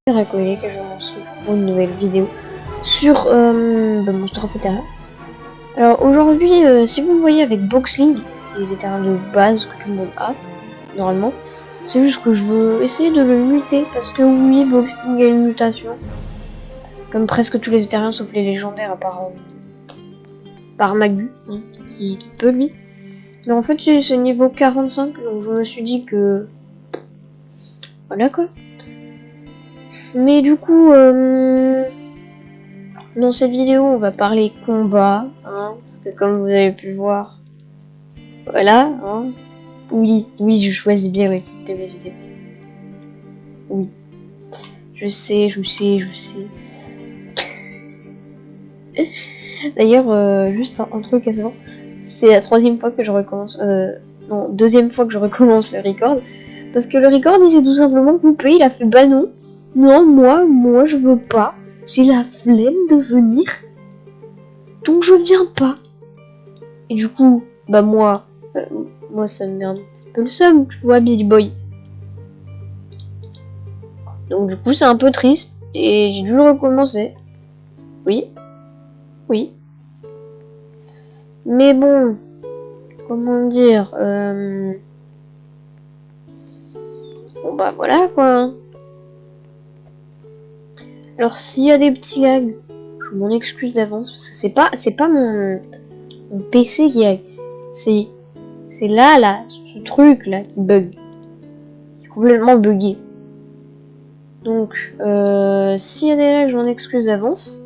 Racoélé que je m'en retrouve pour une nouvelle vidéo sur Monster of Terra. Alors aujourd'hui, si vous me voyez avec Boxling, qui est des terrains de base que tout le monde a, normalement, c'est juste que je veux essayer de le muter, parce que oui, Boxling a une mutation, comme presque tous les terrains sauf les légendaires, à part Magu, hein, qui peut lui. Mais en fait, c'est niveau 45, donc je me suis dit que... Voilà quoi. Mais du coup, dans cette vidéo, on va parler combat, hein, parce que comme vous avez pu voir, voilà, hein, oui, je choisis bien le titre de mes vidéos. Oui, je sais. D'ailleurs, juste un truc à savoir, c'est la troisième fois que je recommence, non, deuxième fois que je recommence le record, parce que le record, il s'est tout simplement coupé, il a fait bah non, moi je veux pas, j'ai la flemme de venir, donc je viens pas. Et du coup, bah moi ça me met un petit peu le seum, tu vois, Billy Boy. Donc du coup c'est un peu triste, et j'ai dû le recommencer. Oui. Mais bon, comment dire, bon bah voilà quoi. Alors s'il y a des petits lags, je m'en excuse d'avance, parce que c'est pas mon PC qui lag. C'est là, ce truc là qui bug. Il est complètement bugué. Donc s'il y a des lags, je m'en excuse d'avance.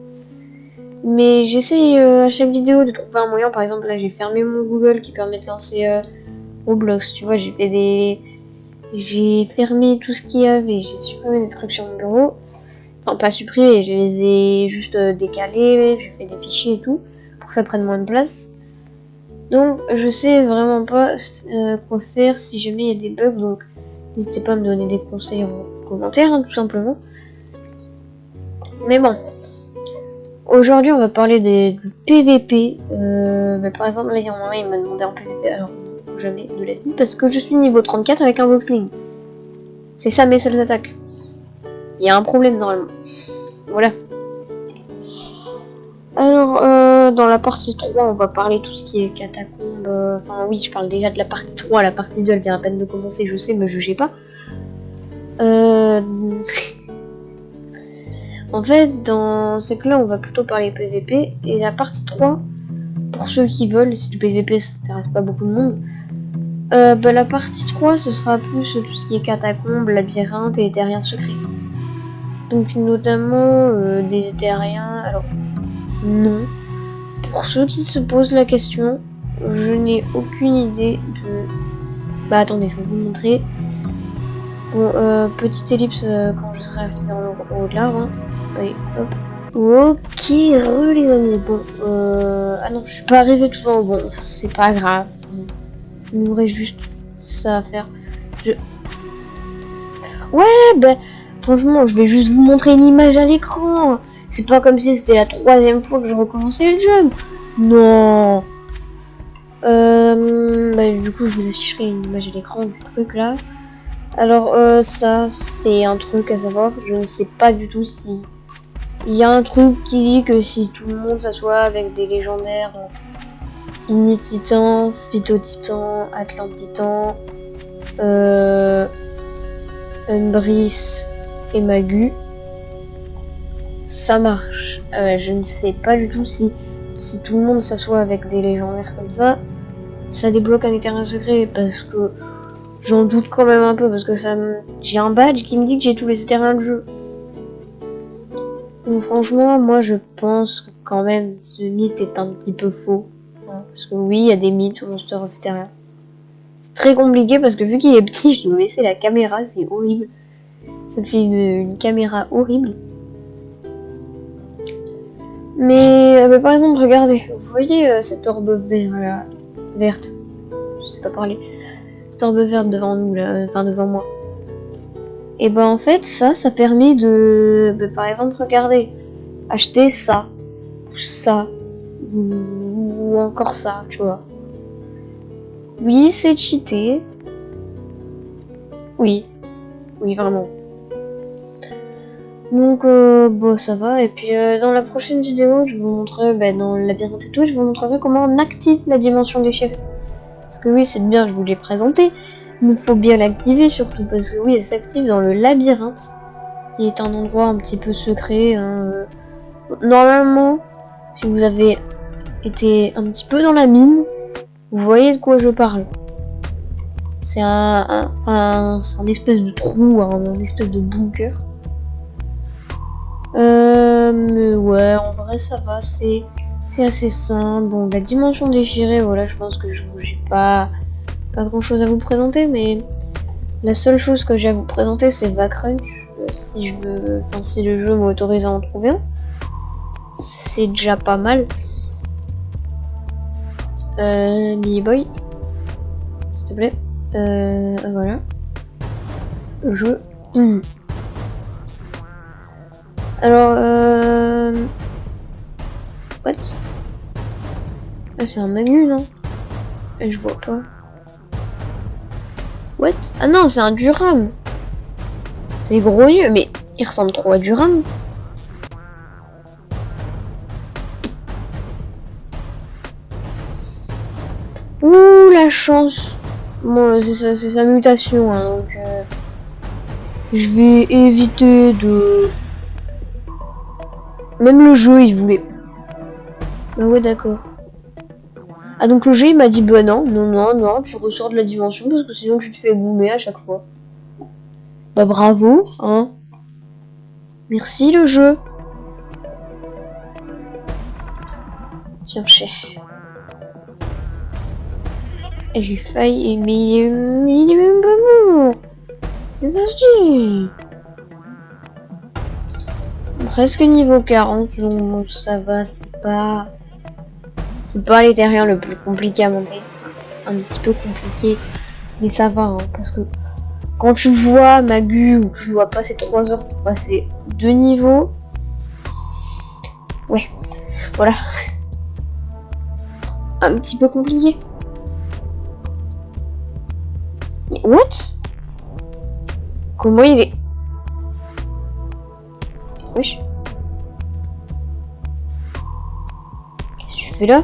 Mais j'essaye à chaque vidéo de trouver un moyen. Par exemple là j'ai fermé mon Google qui permet de lancer Roblox. Tu vois, j'ai fermé tout ce qu'il y avait. J'ai supprimé des trucs sur mon bureau. Enfin pas supprimé, je les ai juste décalés. J'ai fait des fichiers et tout pour que ça prenne moins de place. Donc je sais vraiment pas quoi faire si jamais il y a des bugs. Donc n'hésitez pas à me donner des conseils en commentaire, hein, tout simplement. Mais bon. Aujourd'hui, on va parler du PVP. Par exemple, là, il y en a un, il m'a demandé en PVP. Alors, non, jamais de la vie, parce que je suis niveau 34 avec un Boxling. C'est ça mes seules attaques. Il y a un problème normalement. Voilà. Alors, dans la partie 3, on va parler tout ce qui est catacombe. Enfin, oui, je parle déjà de la partie 3. La partie 2, elle vient à peine de commencer, je sais, me jugez pas. En fait, dans ces cas-là, on va plutôt parler PVP. Et la partie 3, pour ceux qui veulent, si le PVP ça n'intéresse pas beaucoup de monde, la partie 3, ce sera plus tout ce qui est catacombes, labyrinthe et terriens secrets. Donc notamment des terriens. Alors non. Pour ceux qui se posent la question, je n'ai aucune idée de... Bah attendez, je vais vous montrer. Bon, petite ellipse quand je serai arrivé en haut de l'arbre. Hein. Allez, hop. Ok, les amis. Bon, ah non, je suis pas arrivé tout en haut. Bon, c'est pas grave. Il nous reste juste ça à faire. Ouais, bah, franchement, je vais juste vous montrer une image à l'écran. C'est pas comme si c'était la troisième fois que je recommençais le jeu. Non. Du coup, je vous afficherai une image à l'écran du truc là. Alors, ça, c'est un truc à savoir. Je ne sais pas du tout si... Il y a un truc qui dit que si tout le monde s'assoit avec des légendaires... Ini-Titan, Phyto-Titan, Atlantitan... Umbris et Magu, ça marche. Je ne sais pas du tout si tout le monde s'assoit avec des légendaires comme ça débloque un terrain secret, parce que j'en doute quand même un peu, parce que j'ai un badge qui me dit que j'ai tous les terrains de jeu. Donc franchement, moi je pense que quand même ce mythe est un petit peu faux. Hein, parce que oui, il y a des mythes au Monster of Terra. C'est très compliqué parce que vu qu'il est petit, je dois baisser la caméra, c'est horrible. Ça fait une caméra horrible. Mais par exemple, regardez, vous voyez cette orbe verte, je sais pas parler, cette orbe verte devant nous là, enfin devant moi. Et ben en fait ça permet de, par exemple, regardez, acheter ça, ou encore ça, tu vois. Oui, c'est cheaté. Oui, vraiment. Donc bon, ça va. Et puis dans la prochaine vidéo, je vous montrerai, dans le labyrinthe et tout, je vous montrerai comment on active la dimension déchirée. Parce que oui, c'est bien, je vous l'ai présenté. Mais il faut bien l'activer surtout, parce que oui, elle s'active dans le labyrinthe, qui est un endroit un petit peu secret. Hein. Normalement, si vous avez été un petit peu dans la mine, vous voyez de quoi je parle. C'est un espèce de trou, un espèce de bunker. Mais ouais, en vrai ça va, c'est assez simple. Bon, la dimension déchirée, voilà, je pense que j'ai pas grand chose à vous présenter, mais la seule chose que j'ai à vous présenter, c'est Vacrunch. Si je veux, enfin si le jeu m'autorise à en trouver un, c'est déjà pas mal. Billy Boy, s'il te plaît. Voilà. Je. Alors, what? Ah, c'est un Magnus, non? Et je vois pas. What? Ah non, c'est un Durham. C'est gros yeux, mais il ressemble trop à Durham. Ouh, la chance. Bon, c'est sa mutation, hein, donc je vais éviter de... Même le jeu, il voulait... Bah ouais, d'accord. Ah, donc le jeu, il m'a dit, bah non, tu ressors de la dimension, parce que sinon tu te fais goumer à chaque fois. Bah bravo, hein. Merci le jeu. Tiens, chef. Et j'ai failli, mais il est même pas mort. Vas-y. Presque niveau 40, donc ça va, c'est pas les terriens le plus compliqué à monter. Un petit peu compliqué, mais ça va, hein, parce que quand tu vois Magu ou tu dois passer 3 heures pour passer 2 niveaux, ouais, voilà. Un petit peu compliqué. Mais what? Comment il est? Wesh. Qu'est-ce que tu fais là?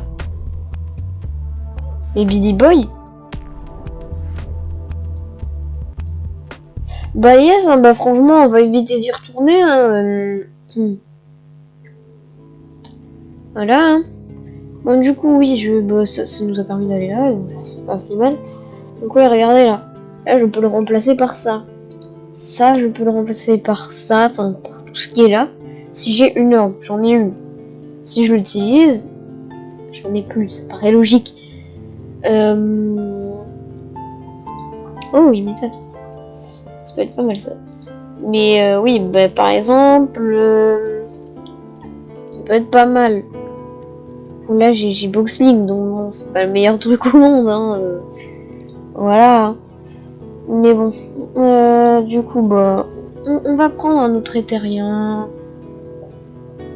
Mais Billy Boy? Bah yes, hein, bah franchement, on va éviter d'y retourner. Hein. Voilà. Hein. Bon, du coup, oui, bah, ça nous a permis d'aller là, donc c'est pas si mal. Donc ouais, regardez là. Là, je peux le remplacer par ça. Ça, je peux le remplacer par ça, enfin, par tout ce qui est là. Si j'ai une orbe, j'en ai une. Si je l'utilise, j'en ai plus, ça paraît logique. Oh, oui, méthode. Ça peut être pas mal ça. Mais oui, bah, par exemple, ça peut être pas mal. Là, j'ai Boxling, donc bon, c'est pas le meilleur truc au monde, hein. Voilà. Mais bon, du coup, bah, on va prendre un autre éthérien.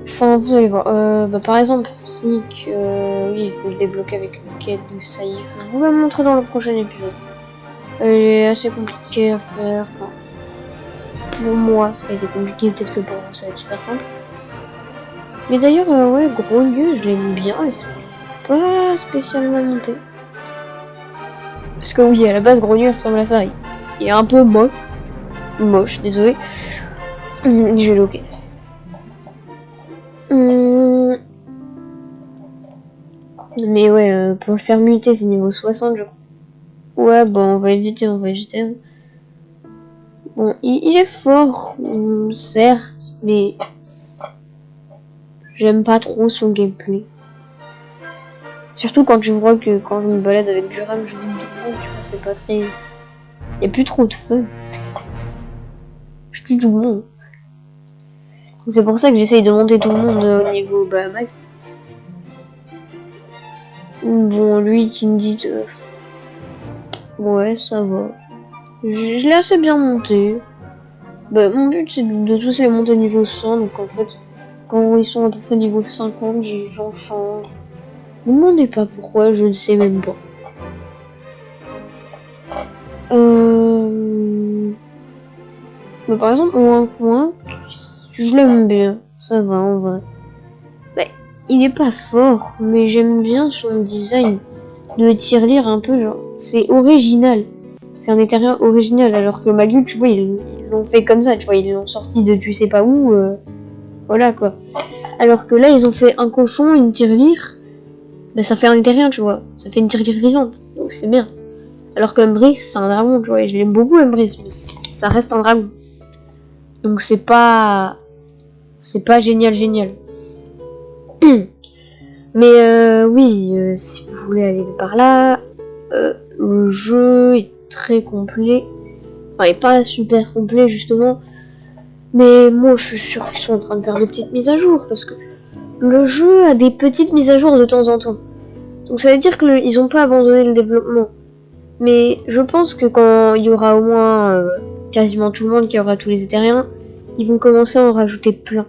Enfin, vous allez voir. Bah, par exemple, Sneak, oui, il faut le débloquer avec une quête de Saïf. Je vous la montrer dans le prochain épisode. Elle est assez compliquée à faire. Enfin, pour moi, ça a été compliqué. Peut-être que pour vous, ça va être super simple. Mais d'ailleurs, ouais, Grogneux, je l'aime bien. Il faut pas spécialement monter. Parce que oui, à la base, Grogneux ressemble à ça. Il est un peu moche. Moche, désolé. J'ai loqué. Mais ouais, pour le faire muter, c'est niveau 60, je crois. Ouais, bon, on va éviter. Bon, il est fort, certes, mais j'aime pas trop son gameplay. Surtout quand tu vois que quand je me balade avec Durham, je monte tout le monde, tu vois, c'est pas très... Y'a plus trop de fun. Je tue tout le monde. C'est pour ça que j'essaye de monter tout le monde au niveau max. Bon, lui qui me dit... ouais, ça va. Je l'ai assez bien monté. Bah, mon but c'est de tous les monter niveau 100, donc en fait, quand ils sont à peu près niveau 50, j'en change. Ne me demandez pas pourquoi, je ne sais même pas. Mais par exemple, au un coin, Je l'aime bien, ça va en vrai. Bah, il est pas fort, mais j'aime bien son design de tirelire un peu, genre, c'est original. C'est un éthérien original, alors que Magul, tu vois, ils l'ont fait comme ça, tu vois, ils l'ont sorti de tu sais pas où, voilà quoi. Alors que là, ils ont fait un cochon, une tirelire, bah ça fait un éthérien, tu vois, ça fait une tirelire vivante, donc c'est bien. Alors que Umbris, c'est un dragon, tu vois, et je l'aime beaucoup Umbris, mais ça reste un dragon. Donc c'est pas génial. Mais oui, si vous voulez aller par là, le jeu est très complet. Enfin, il est pas super complet justement. Mais moi, je suis sûre qu'ils sont en train de faire des petites mises à jour. Parce que le jeu a des petites mises à jour de temps en temps. Donc ça veut dire qu'ils n'ont pas abandonné le développement. Mais je pense que quand il y aura au moins quasiment tout le monde qui aura tous les éthériens, ils vont commencer à en rajouter plein.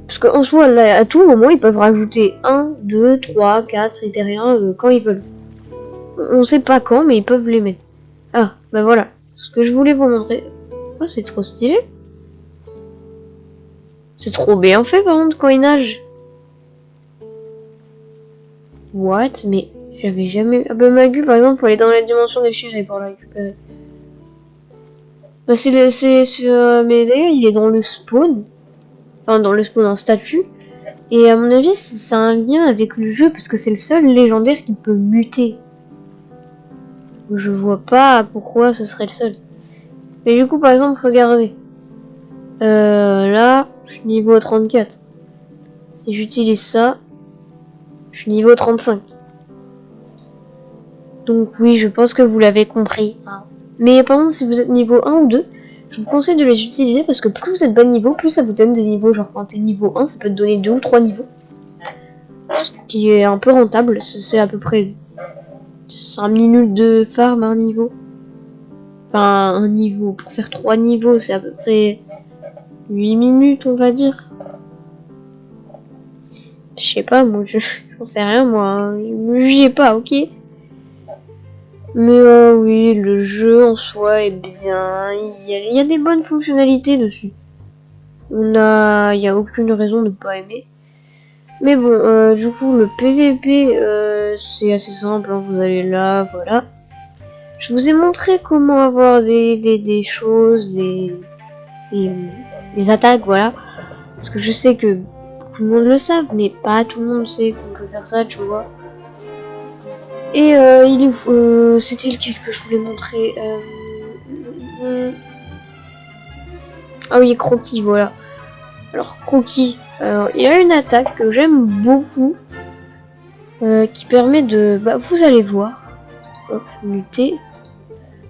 Parce qu'en soi, là, à tout moment, ils peuvent rajouter 1, 2, 3, 4 éthériens quand ils veulent. On sait pas quand, mais ils peuvent les mettre. Ah, bah voilà. Ce que je voulais vous montrer. Oh, c'est trop stylé. C'est trop bien fait, par contre, quand il nage. What? Mais j'avais jamais... Ah bah Magu, par exemple, faut aller dans la dimension déchirée pour la récupérer. Bah mais d'ailleurs, il est dans le spawn. Enfin, dans le spawn en statut. Et à mon avis, c'est un lien avec le jeu, parce que c'est le seul légendaire qui peut muter. Je vois pas pourquoi ce serait le seul. Mais du coup, par exemple, regardez. Là, je suis niveau 34. Si j'utilise ça, je suis niveau 35. Donc oui, je pense que vous l'avez compris. Mais par contre, si vous êtes niveau 1 ou 2, je vous conseille de les utiliser parce que plus vous êtes bas niveau, plus ça vous donne des niveaux. Genre quand t'es niveau 1, ça peut te donner 2 ou 3 niveaux. Ce qui est un peu rentable. C'est à peu près 5 minutes de farm un niveau. Enfin, un niveau. Pour faire 3 niveaux, c'est à peu près 8 minutes, on va dire. Je sais pas, moi, j'en sais rien, moi. Hein. J'y ai pas, ok. Mais oui, le jeu en soi est bien. Il y a des bonnes fonctionnalités dessus. Il y a aucune raison de pas aimer. Mais bon, du coup, le PVP, c'est assez simple. Hein, vous allez là, voilà. Je vous ai montré comment avoir des choses, des attaques, voilà. Parce que je sais que tout le monde le savent, mais pas tout le monde sait qu'on peut faire ça, tu vois. Et il est où c'était lequel que je voulais montrer Ah oui, Croquis, voilà. Alors, Croquis, il a une attaque que j'aime beaucoup. Qui permet de... Bah, vous allez voir. Hop, lutter.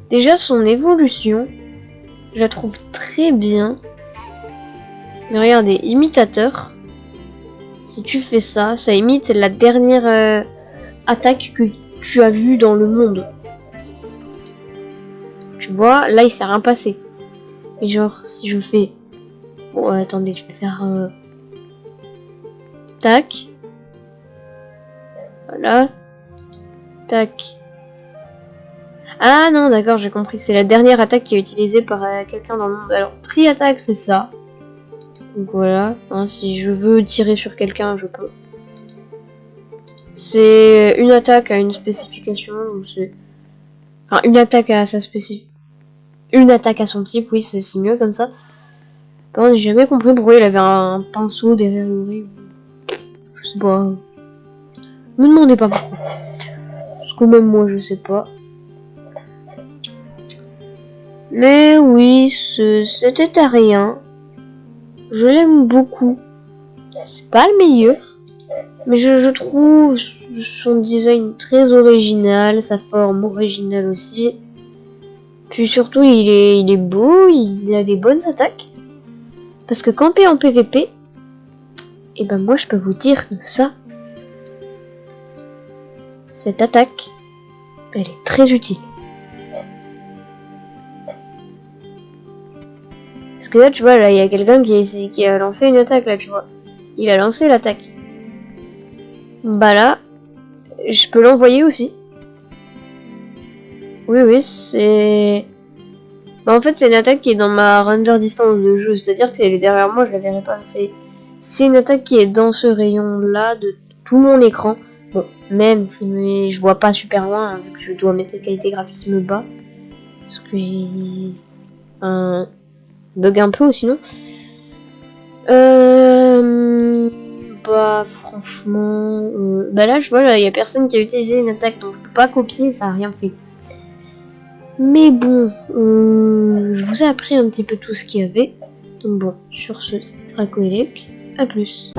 Déjà, son évolution, je la trouve très bien. Mais regardez, imitateur. Si tu fais ça, ça imite la dernière attaque que tu as vue dans le monde. Tu vois, là, il s'est rien passé. Mais genre, si je fais... Bon, attendez, je vais faire... Tac. Voilà. Tac. Ah non, d'accord, j'ai compris. C'est la dernière attaque qui est utilisée par quelqu'un dans le monde. Alors, tri-attaque, c'est ça. Donc voilà. Hein, si je veux tirer sur quelqu'un, je peux. C'est une attaque à une spécification. Donc c'est... Enfin, une attaque à sa spécifique. Une attaque à son type, oui, c'est mieux comme ça. Par contre, j'ai jamais compris pourquoi il avait un pinceau derrière l'oreille. Je sais pas. Me demandez pas pourquoi. Parce que même moi, je sais pas. Mais oui, c'était à rien. Je l'aime beaucoup. C'est pas le meilleur. Mais je trouve son design très original, sa forme originale aussi. Puis surtout, il est beau, il a des bonnes attaques. Parce que quand t'es en PVP, et ben moi je peux vous dire que ça, cette attaque, elle est très utile. Parce que là, tu vois, là, il y a quelqu'un qui a lancé une attaque, là, tu vois. Il a lancé l'attaque. Bah là, je peux l'envoyer aussi. Oui, c'est... Bah, en fait, c'est une attaque qui est dans ma render distance de jeu, c'est-à-dire que si elle est derrière moi, je la verrai pas. C'est une attaque qui est dans ce rayon-là de tout mon écran. Bon, même si je vois pas super loin, vu que je dois mettre la qualité graphisme bas, parce que j'ai un bug un peu sinon. Bah franchement, bah là je vois, il y a personne qui a utilisé une attaque, donc je peux pas copier, ça a rien fait. Mais bon, je vous ai appris un petit peu tout ce qu'il y avait. Donc bon, sur ce, c'était Dracoelec. À plus.